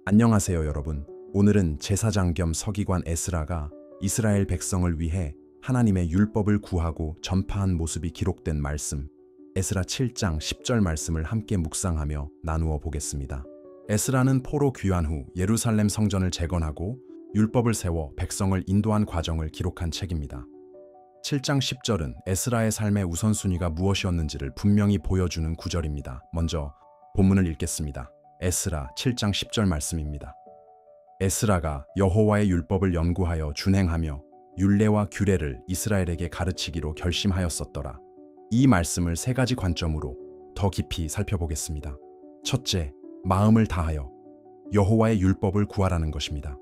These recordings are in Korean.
안녕하세요, 여러분. 오늘은 제사장 겸 서기관 에스라가 이스라엘 백성을 위해 하나님의 율법을 구하고 전파한 모습이 기록된 말씀, 에스라 7장 10절 말씀을 함께 묵상하며 나누어 보겠습니다. 에스라는 포로 귀환 후 예루살렘 성전을 재건하고 율법을 세워 백성을 인도한 과정을 기록한 책입니다. 7장 10절은 에스라의 삶의 우선순위가 무엇이었는지를 분명히 보여주는 구절입니다. 먼저 본문을 읽겠습니다. 에스라 7장 10절 말씀입니다. 에스라가 여호와의 율법을 연구하여 준행하며 율례와 규례를 이스라엘에게 가르치기로 결심하였었더라. 이 말씀을 세 가지 관점으로 더 깊이 살펴보겠습니다. 첫째, 마음을 다하여 여호와의 율법을 구하라는 것입니다.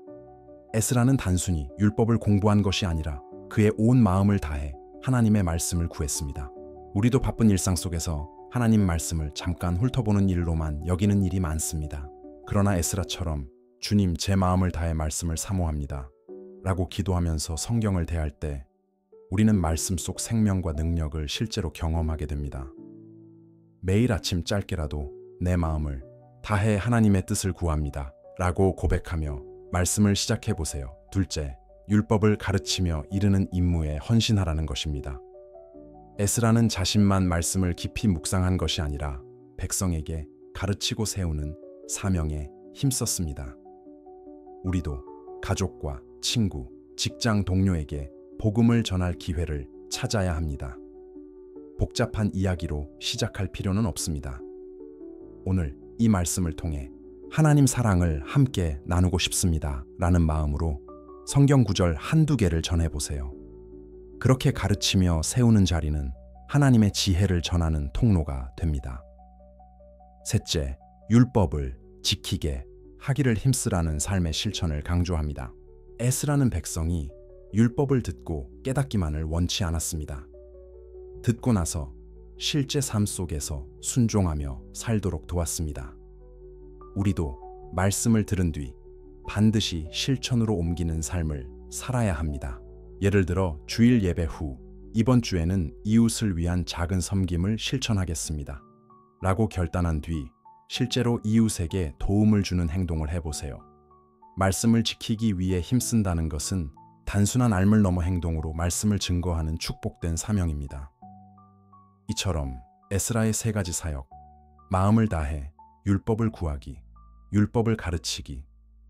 에스라는 단순히 율법을 공부한 것이 아니라 그의 온 마음을 다해 하나님의 말씀을 구했습니다. 우리도 바쁜 일상 속에서 하나님 말씀을 잠깐 훑어보는 일로만 여기는 일이 많습니다. 그러나 에스라처럼 주님, 제 마음을 다해 말씀을 사모합니다 라고 기도하면서 성경을 대할 때 우리는 말씀 속 생명과 능력을 실제로 경험하게 됩니다. 매일 아침 짧게라도 내 마음을 다해 하나님의 뜻을 구합니다 라고 고백하며 말씀을 시작해 보세요. 둘째, 율법을 가르치며 이르는 임무에 헌신하라는 것입니다. 에스라는 자신만 말씀을 깊이 묵상한 것이 아니라 백성에게 가르치고 세우는 사명에 힘썼습니다. 우리도 가족과 친구, 직장 동료에게 복음을 전할 기회를 찾아야 합니다. 복잡한 이야기로 시작할 필요는 없습니다. 오늘 이 말씀을 통해 하나님 사랑을 함께 나누고 싶습니다 라는 마음으로 성경 구절 한두 개를 전해보세요. 그렇게 가르치며 세우는 자리는 하나님의 지혜를 전하는 통로가 됩니다. 셋째, 율법을 지키게 하기를 힘쓰라는 삶의 실천을 강조합니다. 에스라는 백성이 율법을 듣고 깨닫기만을 원치 않았습니다. 듣고 나서 실제 삶 속에서 순종하며 살도록 도왔습니다. 우리도 말씀을 들은 뒤 반드시 실천으로 옮기는 삶을 살아야 합니다. 예를 들어 주일 예배 후 이번 주에는 이웃을 위한 작은 섬김을 실천하겠습니다 라고 결단한 뒤 실제로 이웃에게 도움을 주는 행동을 해보세요. 말씀을 지키기 위해 힘쓴다는 것은 단순한 알물 넘어 행동으로 말씀을 증거하는 축복된 사명입니다. 이처럼 에스라의 세 가지 사역, 마음을 다해 율법을 구하기, 율법을 가르치기,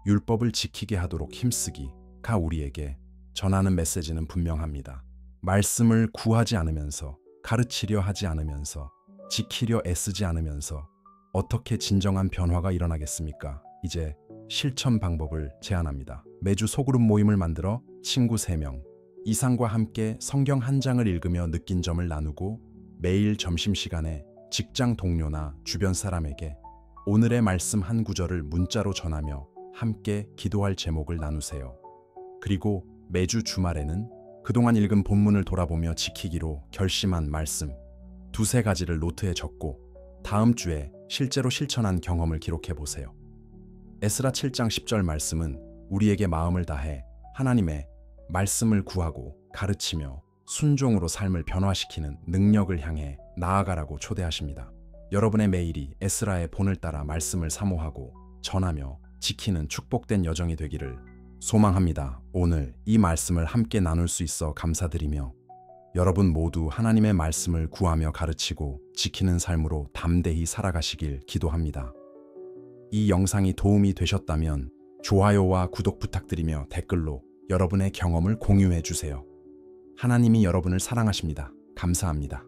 율법을 지키게 하도록 힘쓰기가 우리에게 전하는 메시지는 분명합니다. 말씀을 구하지 않으면서, 가르치려 하지 않으면서, 지키려 애쓰지 않으면서 어떻게 진정한 변화가 일어나겠습니까? 이제 실천 방법을 제안합니다. 매주 소그룹 모임을 만들어 친구 3명 이상과 함께 성경 한 장을 읽으며 느낀 점을 나누고 매일 점심시간에 직장 동료나 주변 사람에게 오늘의 말씀 한 구절을 문자로 전하며 함께 기도할 제목을 나누세요. 그리고 매주 주말에는 그동안 읽은 본문을 돌아보며 지키기로 결심한 말씀 두세 가지를 노트에 적고 다음 주에 실제로 실천한 경험을 기록해 보세요. 에스라 7장 10절 말씀은 우리에게 마음을 다해 하나님의 말씀을 구하고 가르치며 순종으로 삶을 변화시키는 능력을 향해 나아가라고 초대하십니다. 여러분의 매일이 에스라의 본을 따라 말씀을 사모하고 전하며 지키는 축복된 여정이 되기를 소망합니다. 오늘 이 말씀을 함께 나눌 수 있어 감사드리며 여러분 모두 하나님의 말씀을 구하며 가르치고 지키는 삶으로 담대히 살아가시길 기도합니다. 이 영상이 도움이 되셨다면 좋아요와 구독 부탁드리며 댓글로 여러분의 경험을 공유해 주세요. 하나님이 여러분을 사랑하십니다. 감사합니다.